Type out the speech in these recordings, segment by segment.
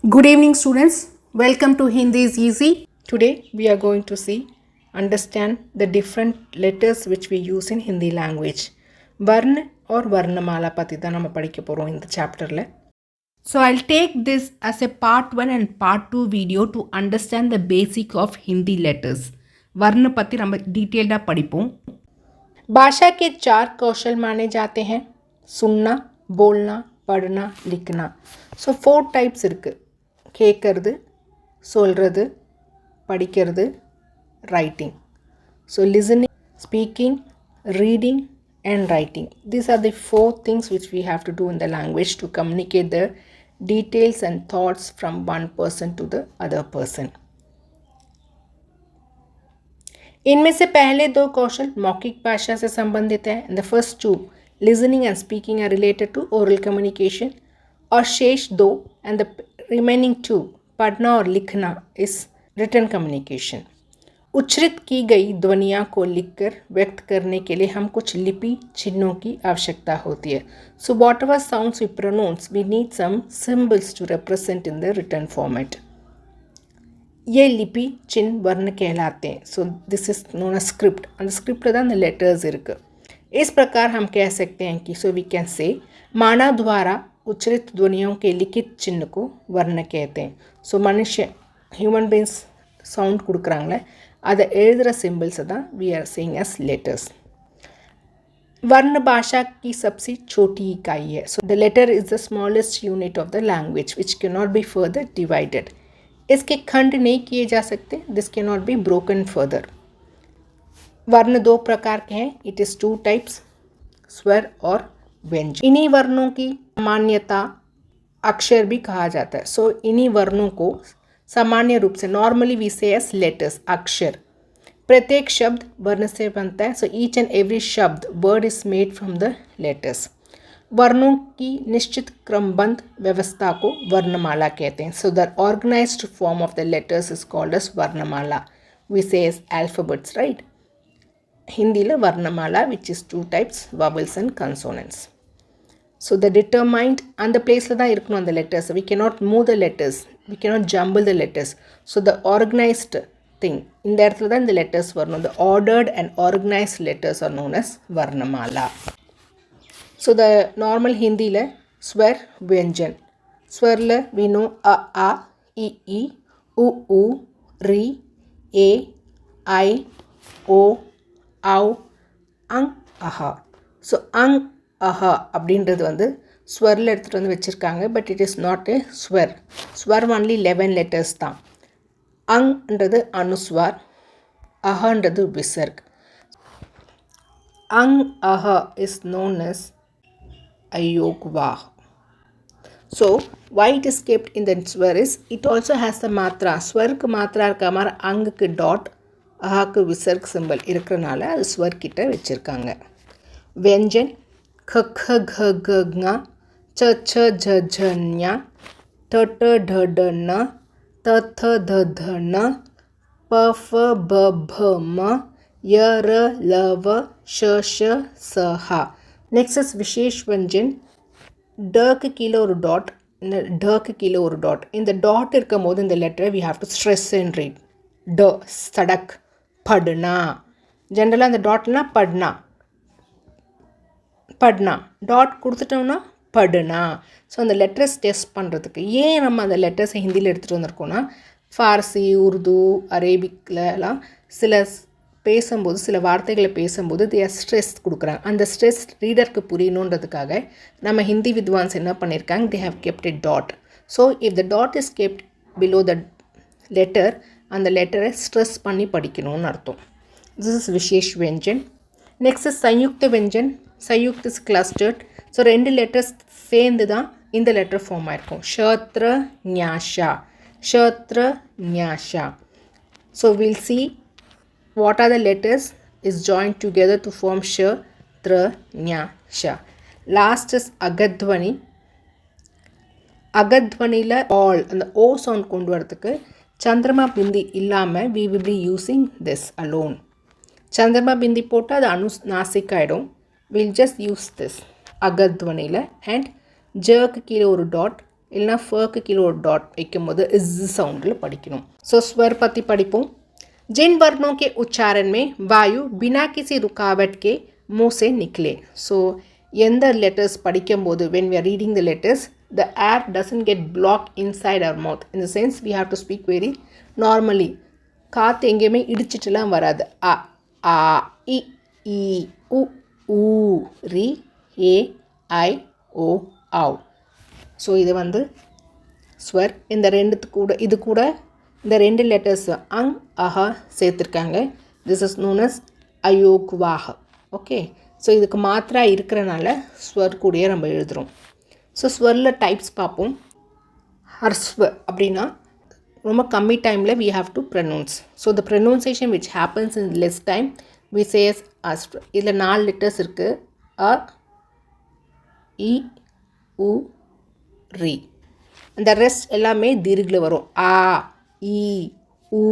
Good evening students, welcome to Hindi is Easy. Today we are going to understand the different letters which we use in Hindi language. Varna or Varnamala பத்தி தான் நம்ம படிக்க போறோம் இந்த சாப்டர்ல. So I'll take this as a part 1 and part 2 video to understand the basic of Hindi letters. वर्ण पति நம்ம डिटेल्डா படிப்போம். भाषा के 4 कौशल माने जाते हैं. सुनना, बोलना, पढ़ना, लिखना. So 4 types இருக்கு. கேட்கறது, சொல்கிறது, படிக்கிறது, writing. So listening, speaking, reading and writing. These are the 4 things which we have to do in the language to communicate the details and thoughts from one person to the other person. इनमें से पहले 2 कौशल मौखिक भाषा से संबंधित है. The first 2, listening and speaking, are related to oral communication. और शेष 2 and the remaining 2, पढ़ना और लिखना, is written communication. उच्चरित की गई ध्वनियों को लिखकर व्यक्त करने के लिए हम कुछ लिपि चिन्हों की आवश्यकता होती है. So whatever sounds we pronounce, we need some symbols to represent in the written format. ये लिपि चिन्ह वर्ण कहलाते हैं. So this is known as script. and the script தான் the letters இருக்கு. इस प्रकार हम कह सकते हैं कि so we can say मानव द्वारा उच्चरित ध्वनियों के लिखित चिन्ह को वर्ण कहते हैं. ஸோ மனுஷன் ஹியூமன் பீயிங்ஸ் சவுண்ட் கொடுக்குறாங்களே அதை எழுதுகிற சிம்பிள்ஸை தான் we are saying as letters. वर्ण भाषा की सबसे छोटी इकाई है. So the letter is the smallest unit of the language which cannot be further divided. इसके खंड नहीं किए जा सकते. This cannot be broken further. वर्ण 2 प्रकार के हैं. It is 2 types, स्वर और व्यंजन. इन्हीं वर्णों की सामान्यता अक्षर भी कहा जाता है. सो इन्हीं वर्णों को सामान्य रूप से normally we say as letters, अक्षर. प्रत्येक शब्द वर्ण से बनता है. सो ईच एंड एवरी शब्द word is made from the letters. वर्णों की निश्चित क्रमबद्ध व्यवस्था को वर्णमाला कहते हैं. So the organised form of the letters is called as वर्णमाला. We say as alphabets, right. हिंदीला वर्णमाला which is 2 types, vowels and consonants. So the determined and the placeல தான் இருக்கணும் அந்த letters. We cannot move the letters. We cannot jumble the letters. So the organized thing, இந்த இடத்துல தான் இந்த letters வரணும். The ordered and organized letters are known as varnamala. So the normal ஹிந்தியில் ஸ்வர், व्यंजन. ஸ்வரில் we know a, i, u, ri, a, I, o, au, ang, aha. So ang, aha அப்படின்றது வந்து ஸ்வரில் எடுத்துகிட்டு வந்து வச்சுருக்காங்க. But it is not a swar. Swar only 11 letters தான். அங்ன்றது அனுஸ்வார், அஹன்றது விசர்க். அங் அஹ is known as ayogvah. So why it is kept in the swar is it also has the matra. ஸ்வருக்கு மாத்ரா இருக்க மாதிரி அங்குக்கு டாட், அஹாக்கு விசர்க் சிம்பிள் இருக்கிறனால அது ஸ்வர் கிட்ட வச்சுருக்காங்க. व्यंजन ख ख घ घ ङ, च छ झ झ ञ, ट ट ढ ढ ण, त थ ध ध ण, प फ ब भ म, य र ल व, श श स ह. नेक्स्ट इज विशेष व्यंजन. ड க்கு கீழே ஒரு டாட், ட க்கு கீழே ஒரு டாட். இந்த டாட் இருக்கும் போது இந்த லெட்டரை we have to stress and read. ட, சடக், பட்னா. ஜென்ரலாக அந்த டாட்னா பட்னா, பட்னா. டாட் கொடுத்துட்டோம்னா படுனா. ஸோ அந்த லெட்டர்ஸ் டெஸ்ட் பண்ணுறதுக்கு ஏன் நம்ம அந்த லெட்டர்ஸை ஹிந்தியில் எடுத்துகிட்டு வந்திருக்கோன்னா, ஃபார்சி, உருது, அரேபிக்லலாம் சில பேசும்போது, சில வார்த்தைகளை பேசும்போது தே ஆர் ஸ்ட்ரெஸ் கொடுக்குறாங்க. அந்த ஸ்ட்ரெஸ் ரீடருக்கு புரியணுன்றதுக்காக நம்ம ஹிந்தி வித்வான்ஸ் என்ன பண்ணியிருக்காங்க, they have kept a dot. So if the dot is kept below the letter, அந்த லெட்டரை ஸ்ட்ரெஸ் பண்ணி படிக்கணும்னு அர்த்தம். திஸ் இஸ் விசேஷ் व्यंजन. நெக்ஸ்ட் இஸ் संयुक्त व्यंजन. संयुक्त இஸ் கிளஸ்டர்ட். ஸோ 2 லெட்டர்ஸ் சேர்ந்து தான் இந்த லெட்டர் ஃபார்ம் ஆயிருக்கும். ஷத்ர ஞாஷா, ஷத்ர ஞாஷா. So will see what are the letters is joined together to form sh, tra, nya, sha. Last is agadhvani. அகத்வனியில் ஆல் அந்த ஓ சவுண்ட் கொண்டு வரதுக்கு சந்திரமா பிந்தி இல்லாமல் we will be using this alone. சந்திரமா பிந்தி போட்டால் அது நாசிக்காயிடும். we'll just use this அகத்வனியில். அண்ட் ஜக்கு கீழே ஒரு டாட், இல்லைனா ஃபர்க்கு கீழே ஒரு டாட் வைக்கும் போது இஸ் சவுண்டில் படிக்கணும். ஸோ ஸ்வர் பற்றி படிப்போம். जिन वर्णों के उच्चारण में वायु बिना किसी रुकावट के मुंह से निकले. So எந்த லெட்டர்ஸ் படிக்கும்போது when we are reading the letters the air doesn't get blocked inside our mouth. In the sense we have to speak very normally. காற்று எங்கேயுமே இடிச்சிட்டுலாம் வராது. அ ஆ இ ஈ உ ஊ ரி ஏ ஐ ஓ ஆவ். ஸோ இது வந்து ஸ்வர். இந்த ரெண்டுத்து கூட இது கூட இந்த ரெண்டு லெட்டர்ஸ் அங் அஹா சேர்த்துருக்காங்க. This is known as ayogvah. Okay, so இதுக்கு மாத்திரா இருக்கிறனால ஸ்வர் கூடயே நம்ம எழுதுகிறோம். ஸோ ஸ்வரில் டைப்ஸ் பார்ப்போம். ஹர்ஸ்வ அப்படின்னா ரொம்ப கம்மி டைமில் we have to pronounce. So the pronunciation which happens in less time we say as ஹர்ஸ்வ. இதில் 4 லெட்டர்ஸ் இருக்குது. அ இ உ ரி. அந்த ரெஸ்ட் எல்லாமே தீர்கில் வரும். ஆ ई ऊ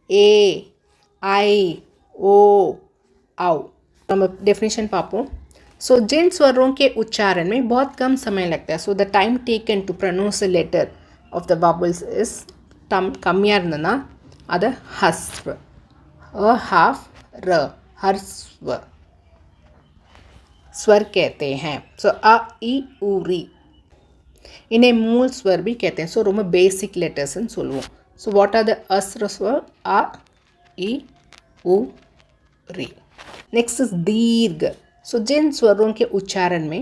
ए आई ओ आओ. हम डेफिनेशन पापों. सो जिन स्वरों के उच्चारण में बहुत कम समय लगता है, so the time taken to pronounce the letter of the vowels is कम्मियार இருந்தனா அது ஹஸ்வ. अ हाफ र हर्स्व स्वर कहते हैं. सो अ ई उ री इन्हें मूल स्वर भी कहते हैं. सो ரொம்ப பேசிக் லெட்டர்ஸ்ன்னு சொல்லுவோம். ஸோ வாட் ஆர் த அஸ்ர ஸ்வர்? அ இ உ ரி. नेक्स्ट इज दीर्घ. सो जिन स्वरों के उच्चारण में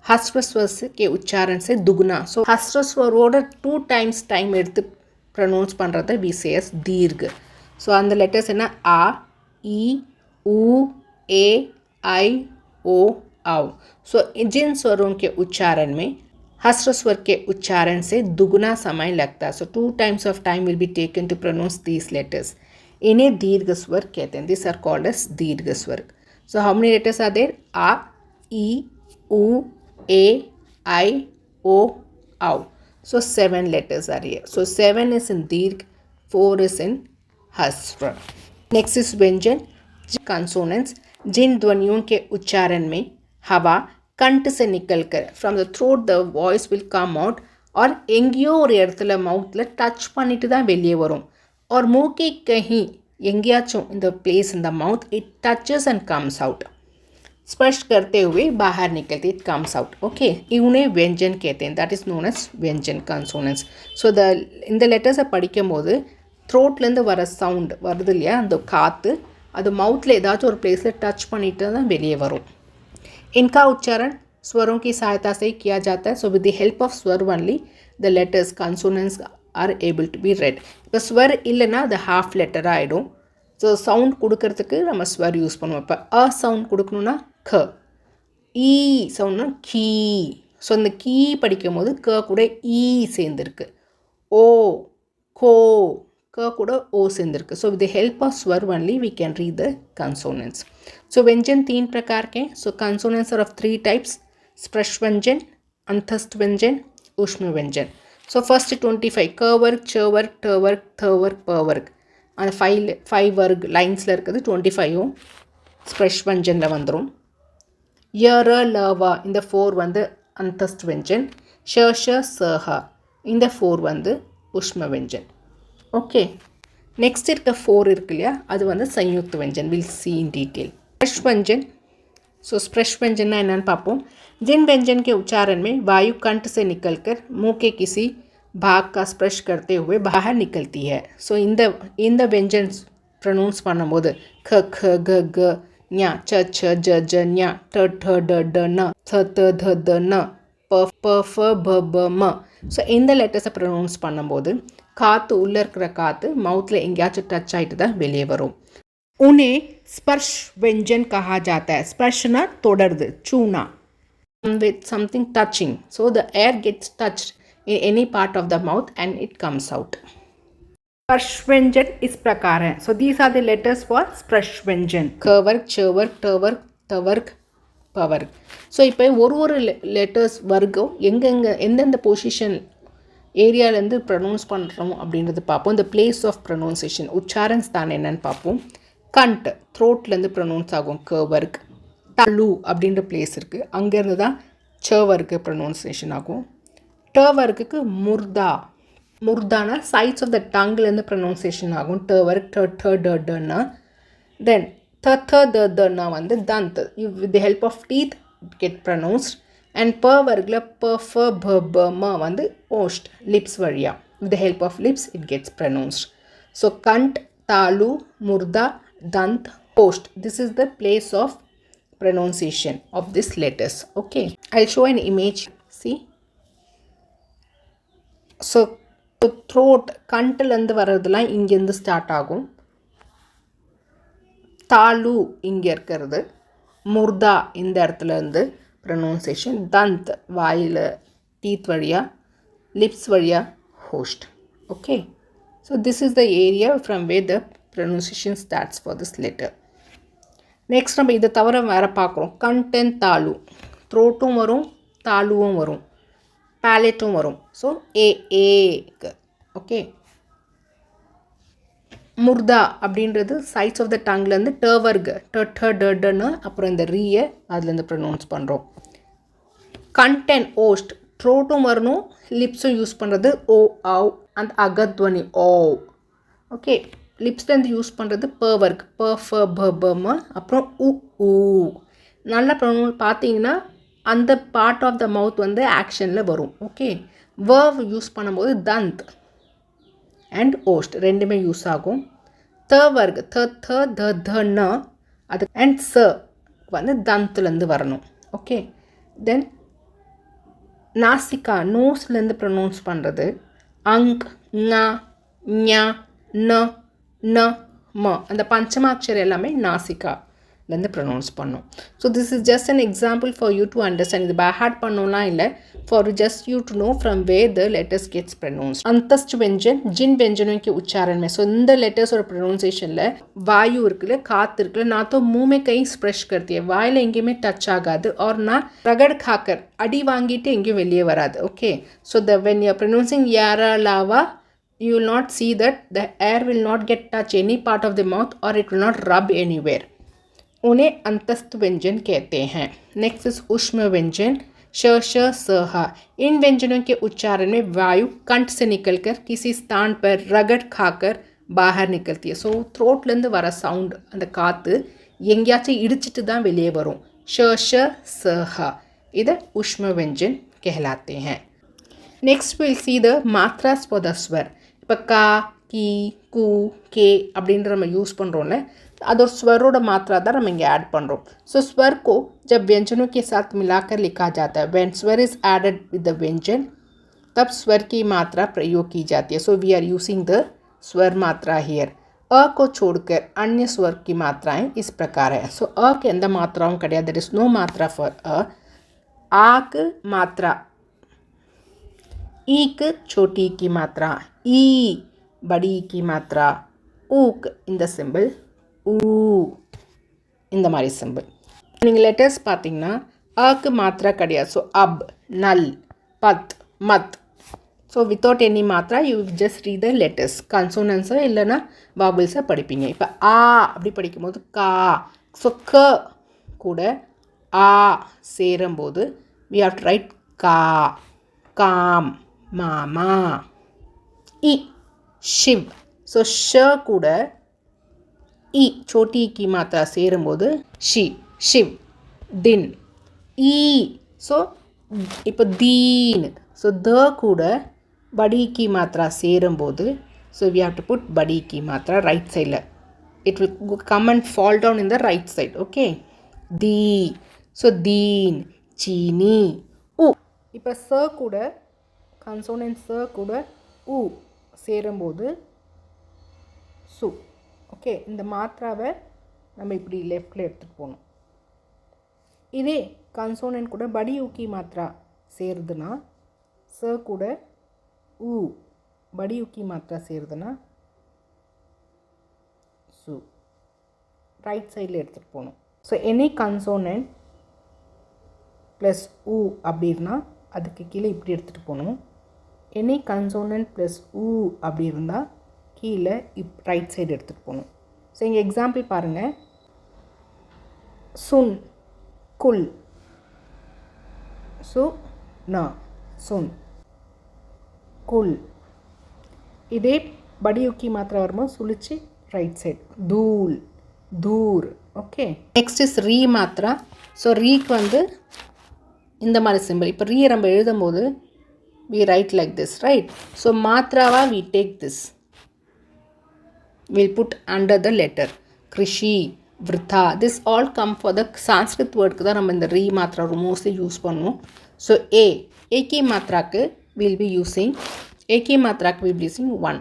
हस्र स्वर के उच्चारण से दुगना. सो हस्र स्वरोட 2 times டைம் எடுத்து ப்ரொனவுன்ஸ் பண்ணுறத வி சே அஸ் दीर्घ. ஸோ அந்த லெட்டர்ஸ் என்ன? அ இ உ ए आई ओ आव. सो जिन स्वरों के उच्चारण में हस्र स्वर के उच्चारण से दुगुना समय लगता है. सो 2 times of time will be taken to pronounce these letters. इन्हें दीर्घ स्वर कहते हैं. These are called as दीर्घ स्वर. So how many letters are there? A, E, U, A, I, O, Au. So 7 letters are here. So 7 is in दीर्घ, 4 is in हस्र. Next is व्यंजन. Consonants. जिन ध्वनियों के उच्चारण में हवा कंठ से निकल कर from the throat the voice will come out. और எங்கேயோ ஒரு இடத்துல மவுத்தில் டச் பண்ணிட்டு தான் வெளியே வரும். और मुंह के कहीं எங்கேயாச்சும் இந்த place in the mouth it touches and comes out. स्पर्श करते हुए बाहर निकलते इट कम्स आउट. ओके, इन्हें व्यंजन कहते हैं. दैट इज नोन एज व्यंजन कंसोनेंट्स. ஸோ இந்த லெட்டர்ஸை படிக்கும் போது த்ரோட்லேருந்து வர சவுண்ட் வருது இல்லையா, அந்த காற்று அது மவுத்தில் ஏதாச்சும் ஒரு பிளேஸில் டச் பண்ணிட்டு தான் வெளியே வரும். इनका उच्चारण स्वरों की सहायता से किया जाता है. So with the help of swar only the letters consonants are able to be read. இப்போ ஸ்வர் இல்லைன்னா அது ஹாஃப் லெட்டர் ஆகிடும். ஸோ சவுண்ட் கொடுக்கறதுக்கு நம்ம ஸ்வர் யூஸ் பண்ணுவோம். இப்போ அ சவுண்ட் கொடுக்கணுன்னா க, ஈ சவுண்ட்னா கீ. ஸோ அந்த கீ படிக்கும் போது க கூட ஈ சேர்ந்துருக்கு. ஓ கோ, க கூட ओ சேர்ந்துருக்கு. So with the help of swar only we can read the consonants. So व्यंजन 3 प्रकार के. So consonants are of 3 types: स्पर्श व्यंजन, अंतस्थ व्यंजन, ऊष्म व्यंजन. सो फर्स्ट 25 क वर्ग, च वर्ग, ट वर्ग, थ वर्ग, प वर्ग. அந்த 5 वर्ग லைன்ஸில் இருக்குது 25ம் ஸ்ப்ரெஷ் व्यंजனில் வந்துடும். ய ர ல வ இந்த 4 வந்து अंतस्थ व्यंजन. ஷ ஷ ச ஹ இந்த 4 வந்து ऊष्म व्यंजन. ओके, नेक्स्ट இருக்க 4 இருக்கு இல்லையா, அது வந்து संयुक्त व्यंजन. Will see in detail. स्पर्श व्यंजन. सो स्पर्श व्यंजन என்னன்னு பார்ப்போம். जिन व्यंजन के उच्चारण में वायु कंठ से निकलकर मुंह के किसी भाग का स्पर्श करते हुए बाहर निकलती है. सो இந்த व्यंजन प्रोनाउंस பண்ணும்போது ख ख ग ग ஞ च छ ज ज ஞ ठ ठ ड ड न थ थ ध ध न प प फ ब ब म. ஸோ இந்த லெட்டர்ஸை ப்ரொனவுன்ஸ் பண்ணும்போது காற்று உள்ளே இருக்கிற காற்று மவுத்தில் எங்கேயாச்சும் டச் ஆகிட்டு தான் வெளியே வரும். उन्हें स्पर्श व्यंजन कहा जाता है. स्पर्शना तोड़र्दु, छूना, with something touching. So the air gets touched in any part of the mouth and it comes out. स्पर्श व्यंजन इस प्रकार है. So these are the letters for स्पर्श व्यंजन. क वर्ग, च वर्ग, ट वर्ग, थ वर्ग, प वर्ग. ஸோ இப்போ ஒரு லெட்டர்ஸ் வர்க்கம் எந்தெந்த பொசிஷன் ஏரியாவிலேருந்து ப்ரொனவுன்ஸ் பண்ணுறோம் அப்படின்றது பார்ப்போம். இந்த பிளேஸ் ஆஃப் ப்ரொனவுன்சேஷன் உச்சாரன்ஸ் தான் என்னென்னு பார்ப்போம். கண்ட் த்ரோட்லேருந்து ப்ரொனவுன்ஸ் ஆகும் க வர்க். டலு அப்படின்ற பிளேஸ் இருக்குது, அங்கேருந்து தான் ச வர்க்கு ப்ரொனவுன்சேஷன் ஆகும். ட வர்க்குக்கு முர்தா. முர்தானா சைட்ஸ் ஆஃப் த டங்லேருந்து ப்ரொனவுன்சியேஷன் ஆகும். ட வர்க் ட ட ட டன்னா. தென் த த த தன்னா வந்து தந்த். With the help of teeth get pronounced. And ப வர்க்கில் ப ஃப ப ப ம வந்து ஓஸ்ட் லிப்ஸ் வழியாக. With the help of lips it gets pronounced. So கண்ட், தாலு, முர்தா, dant, post. This is the place of pronunciation of these letters. Okay, I'll show an image. See, so throat கண்ட்லேருந்து வர்றதுலாம் இங்கேருந்து ஸ்டார்ட் ஆகும். தாலு இங்கே இருக்கிறது, முர்தா இந்த இடத்துல இருந்து ப்ரொனவுன்சியேஷன், தந்த் வாயில் டீத் வழியாக, லிப்ஸ் வழியாக host. Okay, so this is the area from way the pronunciation starts for this letter. Next நம்ம இதை தவிர வேறு பார்க்குறோம். கண்ட் அண்ட் தாலு, த்ரோட்டும் வரும், தாலுவும் வரும், பேலெட்டும் வரும். ஸோ ஏக்கு. ஓகே, முர்தா அப்படின்றது சைட்ஸ் ஆஃப் த டங்லேருந்து டர்வர்க் ட ட டன்னு அப்புறம் இந்த ரீயை அதுலேருந்து ப்ரொனவுன்ஸ் பண்ணுறோம். கண்ட் அண்ட் ஓஸ்ட், த்ரோட்டும் வரணும், லிப்ஸும் யூஸ் பண்ணுறது ஓ ஆவ் அந்த அகத்வனி ஓ. ஓகே, லிப்ஸ்லேருந்து யூஸ் பண்ணுறது ப வர்க் ப ஃப ப ப அப்புறம் உ ஊ. நல்லா பார்த்தீங்கன்னா அந்த பார்ட் ஆஃப் த மவுத் வந்து ஆக்ஷனில் வரும். ஓகே, வேர்வ் யூஸ் பண்ணும்போது தந்த் அண்ட் ஓஸ்ட் ரெண்டுமே யூஸ் ஆகும். த வர்க் த த த தன்னா அது அண்ட் ச வந்து தந்த்லேருந்து வரணும். ஓகே, தென் நாசிகா நோஸ்லேருந்து ப்ரொனவுன்ஸ் பண்ணுறது அங், ஞா, ஞா, ந, ந, ம. அந்த பஞ்சமாட்சர் எல்லாமே நாசிகாலேருந்து ப்ரொனவுன்ஸ் பண்ணும். So this is just an example for you to understand. இது பேஹாட் பண்ணோம்லாம் இல்லை, for just you to know from where the letters gets pronounced. अंतस्थ व्यंजन जिन व्यंजनों के उच्चारण में. सो இந்த லெட்டர்ஸோட ப்ரொனவுன்சியேஷனில் வாயு இருக்குல்ல, காற்று இருக்குல்ல, நான் तो मुंह में कहीं स्पर्श करती है, வாயில் எங்கேயுமே டச் ஆகாது. और நான் ரகட் खाकर அடி வாங்கிட்டு எங்கேயும் வெளியே வராது. Okay, so the when you are pronouncing யாரா lava, you will not see that the air will not get touch any part of the mouth or it will not rub anywhere. उन्हें अंतस्थ व्यंजन कहते हैं. नेक्स्ट इज उष्म व्यंजन श श स ह. इन व्यंजनों के उच्चारण में वायु कंठ से निकलकर किसी स्थान पर रगड़ खाकर बाहर निकलती है. ஸோ த்ரோட்லேருந்து வர சவுண்ட் அந்த காற்று எங்கேயாச்சும் இடிச்சிட்டு தான் வெளியே வரும். ஷ ஷ ச ஹ. இதை உஷ்ம व्यंजन कहलाते हैं. Next we'll see the matras for the स्वर. இப்போ கா, கி, கு, கே அப்படின்ற நம்ம யூஸ் பண்ணுறோம்ல, அதோட स्वरोட मात्रा தான் நம்ம இங்கே ऐड பண்ணுறோம். ஸோ स्वर को जब व्यंजनों के साथ मिलाकर लिखा जाता है, when स्वर is added with the व्यंजन, तब स्वर की मात्रा प्रयोग की जाती है. So we are using the स्वर मात्रा हियर. अ को छोड़कर अन्य स्वर की मात्राएं इस प्रकार है. सो अ के अंदर मात्राओं கிடையாது, there is no मात्रा for अ. आ की मात्रा, ई की छोटी की मात्रा, ई बड़ी की मात्रा, ஊக் இந்த சிம்பிள், ஊ இந்த மாதிரி சிம்பிள். நீங்கள் லெட்டர்ஸ் பார்த்தீங்கன்னா ஆக்கு மாத்திரா கிடையாது. ஸோ அப், நல், பத், மத். So without any matra you just read the letters. கன்சோனன்ஸை இல்லைன்னா வாபிள்ஸை படிப்பீங்க. இப்போ ஆ அப்படி படிக்கும்போது கா. ஸோ க கூட ஆ சேரும்போது we have to write கா, காம், மாமா. இ शिव. ஸோ ஷ கூட இ छोटी की मात्रा சேரும்போது ஷி, शिव. दिन, ஈ. ஸோ இப்போ தீன். ஸோ த கூட बड़ी की मात्रा சேரும்போது so we have to put बड़ी की मात्रा ரைட் சைடில். it will come and fall down in the right side. okay, दी. ஸோ தீன், சீனி, உ. இப்போ ச கூட கன்சோனன்ட் ச கூட உ சேரும்போது சு. ஓகே, இந்த மாத்திராவை நம்ம இப்படி லெஃப்டில் எடுத்துகிட்டு போகணும். இதே கன்சோனன்ட் கூட படி ஊக்கி மாத்திரா சேருதுன்னா, ச கூட ஊ படி ஊக்கி மாத்திரா சேருதுன்னா சு. ரைட் சைடில் எடுத்துகிட்டு போகணும். ஸோ எனி கன்சோனன்ட் ப்ளஸ் ஊ அப்படின்னா அதுக்கு கீழே இப்படி எடுத்துகிட்டு போகணும். எனி கன்சோனன்ட் ப்ளஸ் ஊ அப்படி இருந்தால் கீழே ரைட் சைடு எடுத்துகிட்டு போகணும். ஸோ இங்கே எக்ஸாம்பிள் பாருங்கள். சுன், குல், சு, ந, சுன். குல். இதே படியுக்கி மாத்திரை வரும்போது சுழிச்சு ரைட் சைட் தூல் தூர். ஓகே, நெக்ஸ்ட் இஸ் ரீ மாத்திரா. ஸோ ரீக்கு வந்து இந்த மாதிரி சிம்பிள். இப்போ ரீ நம்ம எழுதும் போது we write like this, right? So மாத்ராவா we take this, we'll put under the letter krishi, vrtha. This all come for the Sanskrit word க்கு தான் நம்ம இந்த ரீ மாத்ரா மோஸ்ட்லி யூஸ் பண்ணுவோம். ஸோ ஏகி மாத்ராக்கு we'll be using one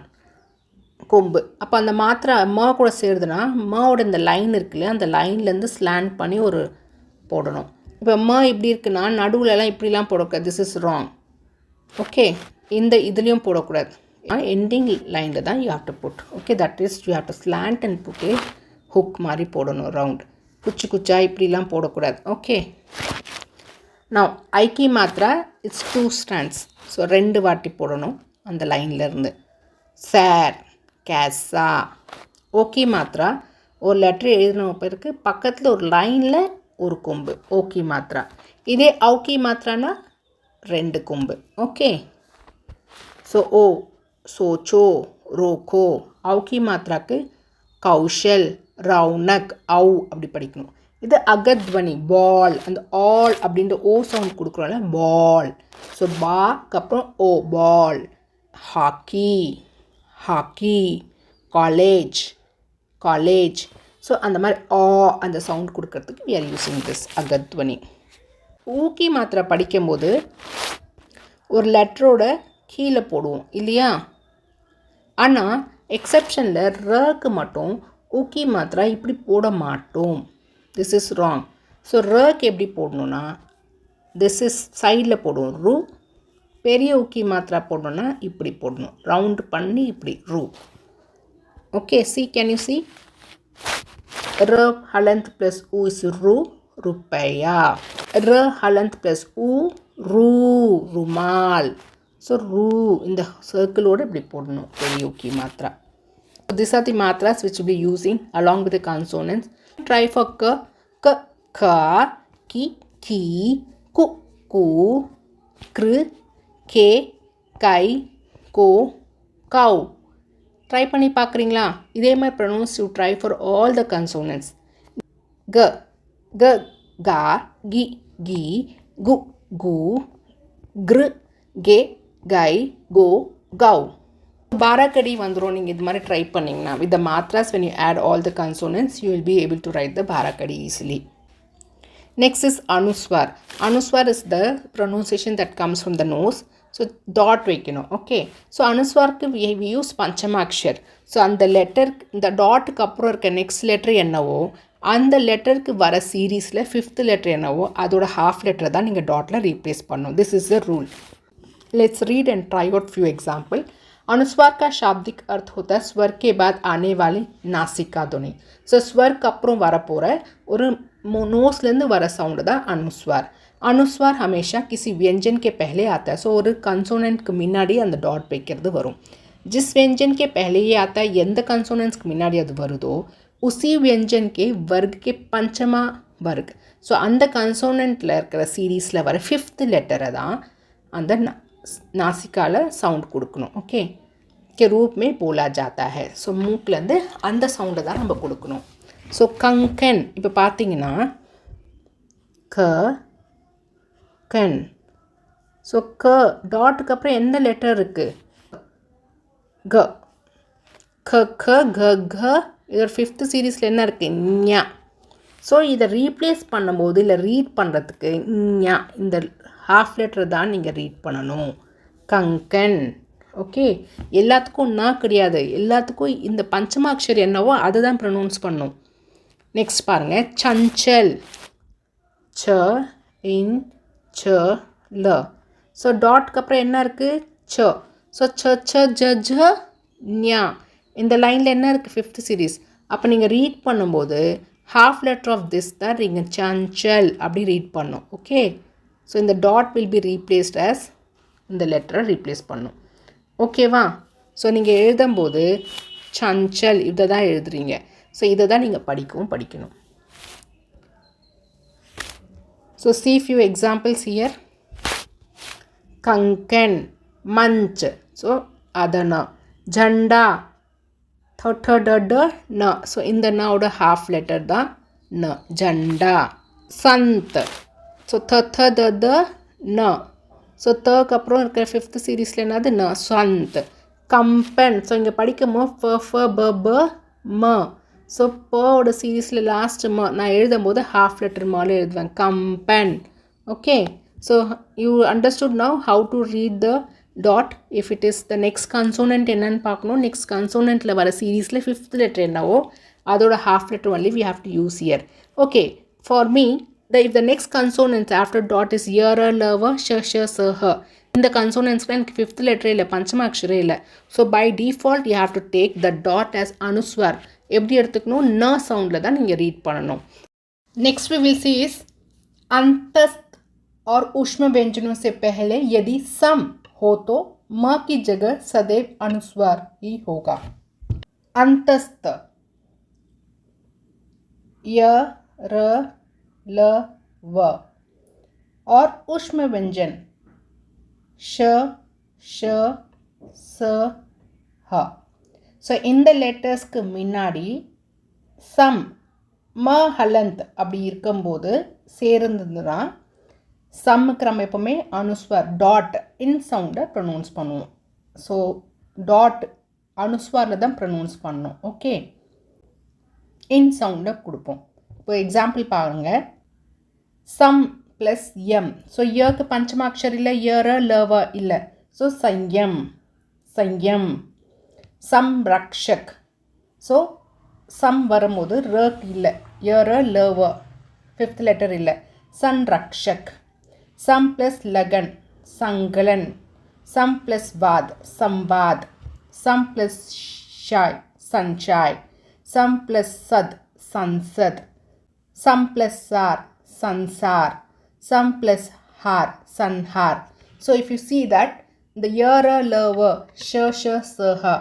கொம்பு. அப்போ அந்த மாத்திரை மா கூட சேருதுன்னா மாவோட இந்த லைன் இருக்குல்ல, அந்த லைன்லேருந்து ஸ்லாண்ட் பண்ணி ஒரு போடணும். இப்போ மா இப்படி இருக்குன்னா நடுவுலலாம் இப்படிலாம் போடக்கூடாது. This is wrong. ஓகே, இந்த இதுலேயும் போடக்கூடாது. எண்டிங் லைனில் தான் you have to put. Okay, that is you have to slant and put a hook மாதிரி போடணும். ரவுண்ட் குச்சி குச்சா இப்படிலாம் போடக்கூடாது. ஓகே, நான் ஐக்கி மாத்திரா இட்ஸ் 2 strands. ஸோ 2 வாட்டி போடணும் அந்த லைன்லேருந்து. சேர் கேஸா. ஓகி மாத்திரா ஒரு லெட்ரு எழுதின பிறகு பக்கத்தில் ஒரு லைனில் ஒரு கொம்பு. ஓகி மாத்திரா. இதே அவுக்கி மாத்திரானா 2 கொம்பு. ஓகே, ஸோ ஓ சோச்சோ ரோக்கோ. அவுக்கி மாத்திராக்கு கௌஷல் ரவுனக் அவு அப்படி படிக்கணும். இது அகத்வனி பால். அந்த ஆல் அப்படின்ற ஓ சவுண்ட் கொடுக்குறோம்ல, பால். ஸோ பாக்கு அப்புறம் ஓ ball. Hockey hockey. College college. So அந்த மாதிரி அந்த சவுண்ட் கொடுக்கறதுக்கு we are using this அகத்வனி. ஊக்கி மாத்திரை படிக்கும்போது ஒரு லெட்டரோட கீழே போடுவோம் இல்லையா? ஆனால் எக்ஸப்ஷனில் ரக்கு மட்டும் ஊக்கி மாத்திரை இப்படி போட மாட்டோம். This is wrong. ஸோ ரக்கு எப்படி போடணுன்னா திஸ் இஸ் சைடில் போடுவோம் ரூ. பெரிய ஊக்கி மாத்திரை போடணுன்னா இப்படி போடணும், ரவுண்ட் பண்ணி இப்படி ரூ. Okay, see can you see? र हलंत प्लस ऊ इस रू रुपया. र हलंत प्लस ऊ रू रुमाल. ஸோ ரூ இந்த சர்க்கிளோடு இப்படி போடணும் பெரிய ஊக்கி மாத்திரா. This are the matras which will be using along with the consonants. Try for க க கா கி கி கு கு கிரு கே கை கோ கவ். ட்ரை பண்ணி பார்க்குறீங்களா? இதே மாதிரி pronounce you try for all the consonants. க க கா கி கி கு கு கிரு கே கை கோ கவ். பாராக்கடி வந்துடும். நீங்கள் இது மாதிரி ட்ரை பண்ணிங்கன்னா with the matras when you add all the consonants you will be able to write the பாராக்கடி easily. Next is anuswar. Anuswar is the pronunciation that comes from the nose. So dot வைக்கணும். Okay, so அனுஸ்வாருக்கு we use பஞ்சமாக்ஷர். So அந்த letter இந்த டாட்டுக்கு அப்புறம் இருக்க next letter என்னவோ அந்த லெட்டருக்கு வர சீரீஸில் 5th லெட்டர் என்னவோ அதோட ஹாஃப் லெட்டரை தான் நீங்கள் டாட்டில் ரீப்ளேஸ் பண்ணணும். This is the rule. Let's read and try out few example. अनुस्वार का शाब्दिक अर्थ होता है स्वर के बाद आने वाली नासिका ध्वनि. ஸோ ஸ்வருக்கு அப்புறம் வரப்போகிற ஒரு நோஸ்லேருந்து வர சவுண்டு தான் அனுஸ்வார். अनुस्वार हमेशा किसी व्यंजन के पहले आता है. ஸோ ஒரு கன்சோனன்ட்க்கு முன்னாடி அந்த டாட் வைக்கிறது வரும். जिस व्यंजन के पहले ये आता है எந்த கன்சோனன்ட்ஸ்க்கு முன்னாடி அது வருதோ उसी व्यंजन के वर्ग के पंचमा वर्ग. ஸோ அந்த கன்சோனன்ட்டில் இருக்கிற சீரீஸில் வர 5th லெட்டரை தான் அந்த நாசிக்காவில் சவுண்ட் கொடுக்கணும். ஓகே, के रूप में बोला जाता है. ஸோ மூக்கிலேருந்து அந்த சவுண்டை தான் நம்ம கொடுக்கணும். ஸோ கங்கன் இப்போ பார்த்தீங்கன்னா க கன். ஸோ க டாட்டுக்கு அப்புறம் எந்த லெட்டர் இருக்குது? க க க க க. இதோட 5th சீரீஸில் என்ன இருக்குது? ஞா. ஸோ இதை ரீப்ளேஸ் பண்ணும்போது இல்லை ரீட் பண்ணுறதுக்கு ஞா இந்த ஹாஃப் லெட்டர் தான் நீங்கள் ரீட் பண்ணணும். கங்கன். ஓகே, எல்லாத்துக்கும் நான் கிடையாது, எல்லாத்துக்கும் இந்த பஞ்சமாக்ஷர் என்னவோ அதை தான் ப்ரொனவுன்ஸ் பண்ணும். நெக்ஸ்ட் பாருங்கள், சஞ்சல். ச இன் ச ல. ஸோ டாட்க்கு அப்புறம் என்ன இருக்குது? ச. ஸோ ச ச ஜ ஜ ஞா. இந்த லைனில் என்ன இருக்குது? 5th series. அப்போ நீங்கள் ரீட் பண்ணும்போது ஹாஃப் லெட்டர் ஆஃப் திஸ் தான் நீங்கள் சஞ்சல் அப்படி ரீட் பண்ணும். ஓகே, ஸோ இந்த dot will be replaced as இந்த லெட்டரை ரீப்ளேஸ் பண்ணும். ஓகேவா? ஸோ நீங்கள் எழுதும்போது சஞ்சல் இதை தான் எழுதுறீங்க. ஸோ இதை தான் நீங்கள் படிக்கணும். So see few examples here. Konkan मंच ஸோ அதனா. ஜண்டா ந. ஸோ இந்த நோட ஹாஃப் லெட்டர் தான் ந. ஜண்டா. சந்த். ஸோ த ந. ஸோ தக்கு அப்புறம் இருக்கிற ஃபிஃப்த் சீரீஸில் என்னது ந. சந்த். கம்பன். ஸோ இங்கே படிக்கும் ப ம. ஸோ போட சீரீஸில் லாஸ்ட் ம நான் எழுதும் போது ஹாஃப் லெட்டர் மால எழுதுவேன். Kamban. Okay. So you understood now how to read the dot. if it is the next consonant என்னன்னு பார்க்கணும். நெக்ஸ்ட் கன்சோனண்ட்டில் வர சீரீஸில் ஃபிஃப்த் லெட்டர் என்னவோ அதோட half letter only we have to use here. okay, for me if the next consonant after dot is yara lava sh h. இந்த கன்சோனன்ட்ஸ்லாம் எனக்கு fifth லெட்டரே இல்லை, பஞ்சமாட்சரே இல்லை. So by default you have to take the dot as anuswar. எப்படி எடுத்துக்கணும்? ந சவுண்டில் தான் நீங்கள் ரீட் பண்ணணும். Next we will see is अंतस्थ और ऊष्म व्यंजनों से पहले यदि सम हो तो म की जगह सदैव अनुस्वार ही होगा. अंतस्थ य र ल व और ऊष्म व्यंजन श श स ह. ஸோ இந்த லெட்டர்ஸ்க்கு முன்னாடி சம் ம ஹலந்த் அப்படி இருக்கும்போது சேர்ந்ததுன்னா சம்முக்கு நம்ம எப்போவுமே அனுஸ்வார் டாட் இன் சவுண்டை ப்ரொனவுன்ஸ் பண்ணுவோம். ஸோ டாட் அனுஸ்வாரில் தான் ப்ரொனவுன்ஸ் பண்ணணும். ஓகே, இன் சவுண்டை கொடுப்போம். இப்போ எக்ஸாம்பிள் பாருங்கள். சம் ப்ளஸ் எம். ஸோ யக்கு பஞ்சமாட்சர் இல்லை, யர லவ இல்லை. ஸோ சயம் சயம். சம் ரக்ஷக். ஸோ சம் வரும்போது ரக் இல்லை, யர லவ ஃபிஃப்த் லெட்டர் இல்லை. சன் ரக்ஷக். சம் ப்ளஸ் லகன் சங்கலன். சம் ப்ளஸ் வாத் சம்வாத். சம் ப்ளஸ் ஷாய் சன்ஷாய். சம் ப்ளஸ் சத் சன்சத். சம் ப்ளஸ் சார் சன்சார். சம் ப்ளஸ் ஹார் சன்ஹார். So if you see that the yara lava sh sh sha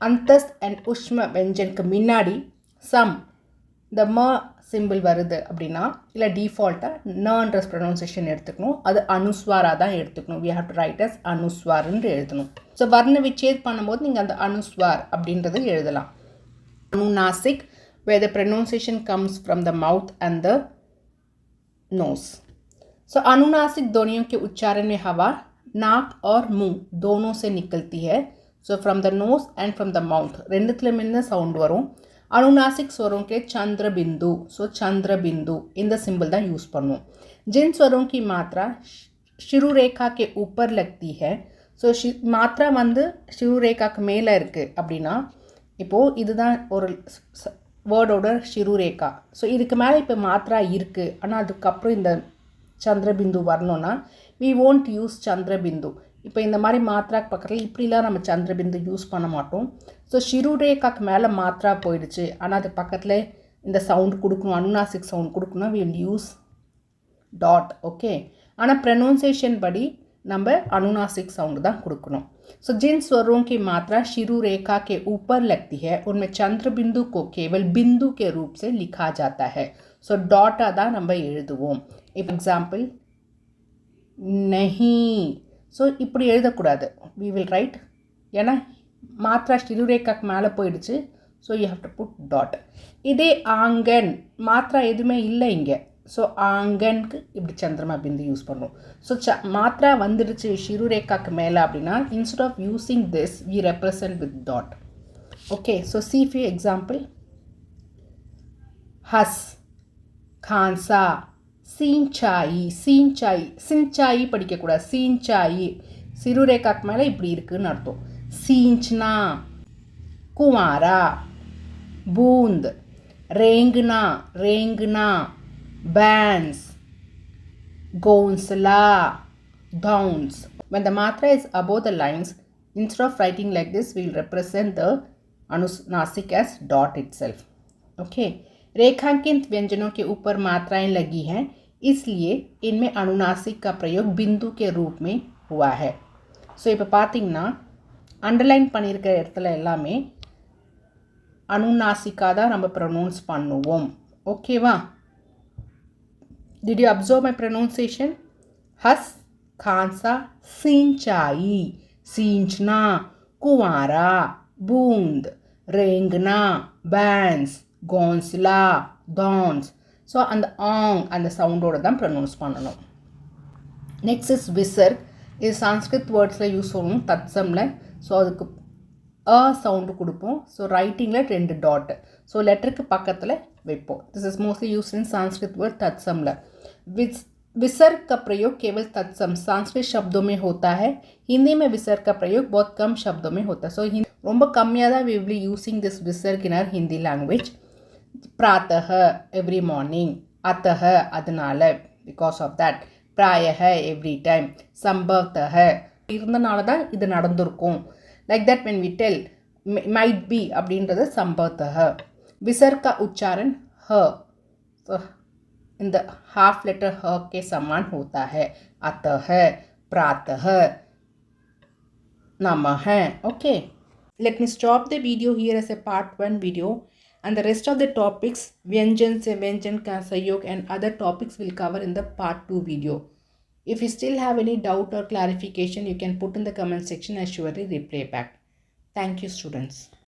அந்தஸ்த் அண்ட் உஷ்ம வெஞ்சனுக்கு முன்னாடி சம் இந்த ம சிம்பிள் வருது அப்படின்னா இல்லை டிஃபால்ட்டாக நன்ற ப்ரொனவுன்சேஷன் எடுத்துக்கணும். அது அனுஸ்வாராக தான் எடுத்துக்கணும். we have to write as அனுஸ்வார்ன்னு எழுதணும். ஸோ வர்ண விச்சேத் பண்ணும்போது நீங்கள் அந்த அனுஸ்வார் அப்படின்றது எழுதலாம். அனுநாசிக் where the pronunciation comes from the mouth and the nose. So अनुनासिक ध्वनियों के उच्चारण में हवा नाक और मुंह दोनों से निकलती है. So from the nose and from the mouth ரெண்டுத்துலேயுமே தான் சவுண்ட் வரும். अनुनासिक स्वरों के चंद्र बिंदु. सो चंद्र बिंदु இந்த சிம்பிள் தான் யூஸ் பண்ணுவோம். जिन स्वरों की मात्रा शिरु रेखा के ऊपर लगती है. ஸோ மாத்திரா வந்து சிறு ரேகாக்கு மேலே இருக்குது அப்படின்னா இப்போது இதுதான் ஒரு வேர்டோட சிறு ரேகா. ஸோ இதுக்கு மேலே இப்போ மாத்திரா இருக்குது, ஆனால் அதுக்கப்புறம் இந்த சந்திரபிந்து வரணும்னா we won't use சந்திரபிந்து. இப்போ இந்த மாதிரி மாத்திராக்கு பக்கத்தில் இப்படிலாம் நம்ம சந்திரபிந்து யூஸ் பண்ண மாட்டோம். ஸோ சிறு ரேகாக்கு மேலே மாத்திரா போயிடுச்சு, ஆனால் அது பக்கத்தில் இந்த சவுண்ட் கொடுக்கணும், அனுநாசிக் சவுண்ட் கொடுக்கணும், we will use dot. Okay, ஆனால் ப்ரொனவுன்சியேஷன் படி நம்ம अनुनासिक साउंड தான் கொடுக்கணும். सो जिन स्वरों की मात्रा शिरु रेखा के ऊपर लगती है उनमें चंद्र बिंदु को केवल बिंदु के रूप से लिखा जाता है. सो डॉटा தான் நம்ம எழுதுவோம். இப்போ எக்ஸாம்பிள் नहीं. ஸோ இப்படி எழுதக்கூடாது, we will write ஏன்னா மாத்திரா சிறு ரேகாக்கு மேலே போயிடுச்சு. So you have to put dot. இதே ஆங்கன் மாத்திரா எதுவுமே இல்லை இங்கே. ஸோ ஆங்கனுக்கு இப்படி சந்திரமா பிந்து யூஸ் பண்ணுவோம். ஸோ மாத்திரா வந்துடுச்சு சிறு ரேகாக்கு மேலே அப்படின்னா instead of using this we represent with dot. Okay, so see few example. ஹஸ் கான்சா சீன்சாயி. சீன்சாயி சின்சாயி படிக்கக்கூடாது, சீன்சாயி சிறு ரேகாக்கு மேலே இப்படி இருக்குதுன்னு அர்த்தம். சீன்ச்னா குமாரா. பூந்த் ரேங்குனா ரேங்குனா. bands, gonsala, bounce. When the matra is above the lines, instead of writing like this, we will represent the अनुनासिक as dot itself. Okay, रेखांकित व्यंजनों के ऊपर मात्राएं लगी हैं, इसलिए इनमें अनुनासिक का प्रयोग बिंदु के रूप में हुआ है. ஸோ இப்போ பார்த்தீங்கன்னா அண்டர்லைன் பண்ணியிருக்கிற இடத்துல எல்லாமே அனுநாசிக்காக தான் நம்ம ப்ரொனவுன்ஸ் பண்ணுவோம். ஓகேவா? Did you observe my pronunciation? Has, Khansa, Sinchai. सींचना, कुंवारा, बूंद, रेंगना, बैंस, घोंसला, डॉन्स. ஸோ அந்த ஆங் அந்த சவுண்டோடு தான் ப்ரொனவுன்ஸ் பண்ணணும். Next is visarg. இது சான்ஸ்கிரிட் வேர்ட்ஸில் யூஸ் பண்ணணும் தத்சமில். ஸோ அதுக்கு சவுண்டு கொடுப்போம். ஸோ ரைட்டிங்கில் 2 டாட். ஸோ லெட்டருக்கு பக்கத்தில் வைப்போம். This is mostly use in Sanskrit word तत्सम. विसर्ग का प्रयोग केवल तत्सम संस्कृत शब्दों में होता है. हिंदी में विसर्ग का प्रयोग बहुत कम शब्दों में होता है. सो ரொம்ப கம்மியாக தான் we will be using this विसर्ग in our Hindi language. प्रातः every morning, अतः அதனால because of that, प्रायः every time, संभवतः இருந்தனால தான் இது நடந்திருக்கும். like that when we tell might be அப்படின்றது संभवतः. विसर्ग का उच्चारण ह इन द हाफ लेटर ह के समान होता है. अतः, प्रातः, नमः. Okay, let me stop the video here as a part 1 video, and the rest of the topics व्यंजन से व्यंजन का संयोग and other topics will cover in the part 2 video. If you still have any doubt or clarification, you can put in the comment section. I surely reply back. Thank you, students.